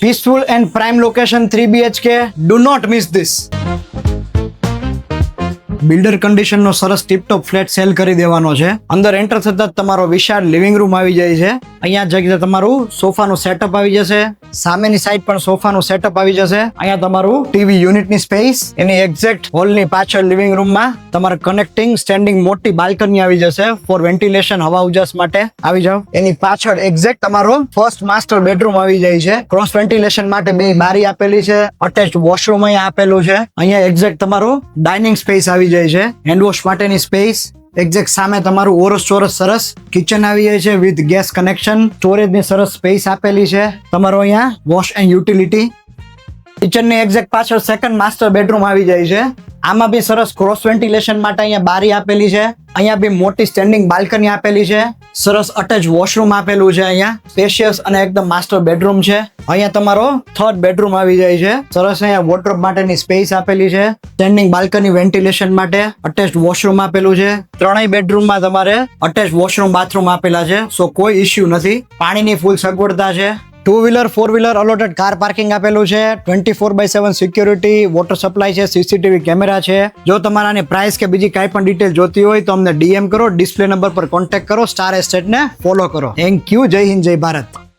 Peaceful and prime location 3 BHK. Do not miss this. Builder condition નો સરસ tiptop flat cell કરી દેવાનો છે. અંદર એન્ટર થતા જ તમારો વિશાળ લિવિંગ રૂમ આવી જાય છે. અહીંયા જગ્યા તમારું સોફાનું સેટઅપ આવી જશે. સામેની સાઈડ પણ સોફાનું સેટઅપ આવી જશે. અહીંયા તમારું ટીવી યુનિટની સ્પેસ, એની એક્ઝેક્ટ હોલની પાછળ લિવિંગ રૂમમાં તમારે કનેક્ટિંગ સ્ટેન્ડિંગ મોટી બાલ્કની આવી જશે ફોર વેન્ટિલેશન, હવા ઉજાસ માટે આવી જાવ. એની પાછળ એક્ઝેક્ટ તમારો ફર્સ્ટ માસ્ટર બેડરૂમ આવી જાય છે. ક્રોસ વેન્ટિલેશન માટે બે બારી આપેલી છે. અટેચ વોશરૂમ અહીંયા આપેલું છે. અહીંયા એક્ઝેક્ટ તમારું ડાઇનિંગ સ્પેસ આવી જાય છે. હેન્ડ વોશ માટેની સ્પેસ. એક્ઝેક્ટ સામે તમારું ઓરસ ચોરસ સરસ કિચન આવી જાય છે વિથ ગેસ કનેક્શન. સ્ટોરેજ ની સરસ સ્પેસ આપેલી છે. તમારો અહીંયા વોશ એન્ડ યુટિલિટી. કિચન ની એક્ઝેક્ટ પાછળ સેકન્ડ માસ્ટર બેડરૂમ આવી જાય છે. આમાં બી સરસ ક્રોસ વેન્ટિલેશન માટે અહીંયા બારી આપેલી છે. અહીંયા બી મોટી સ્ટેન્ડિંગ બાલ્કની આપેલી છે. સરસ અટેચ વોશરૂમ આપેલું છે. અહીંયા સ્પેશિયસ અને એકદમ માસ્ટર બેડરૂમ છે. અહીંયા તમારો થર્ડ બેડરૂમ આવી જાય છે. સરસ અહીંયા વોર્ડરોબ માટેની સ્પેસ આપેલી છે. સ્ટેન્ડિંગ બાલ્કની વેન્ટિલેશન માટે અટેચ વોશરૂમ આપેલું છે. ત્રણેય બેડરૂમમાં તમારે અટેચ વોશરૂમ બાથરૂમ આપેલા છે. સો કોઈ ઇશ્યુ નથી. પાણીની ફૂલ સગવડતા છે. 2 wheeler 4 wheeler allotted car parking આપેલું છે. 24/7 સિક્યોરિટી, વોટર સપ્લાય છે, સીસીટીવી કેમેરા છે. જો તમારાની પ્રાઇસ કે બીજી કાંઈ પણ ડિટેલ જોતી હોય તો અમને DM કરો. ડિસ્પ્લે નંબર પર કોન્ટેક્ટ કરો. સ્ટાર એસ્ટેટને ફોલો કરો. Thank you. જય હિન્દ, જય ભારત.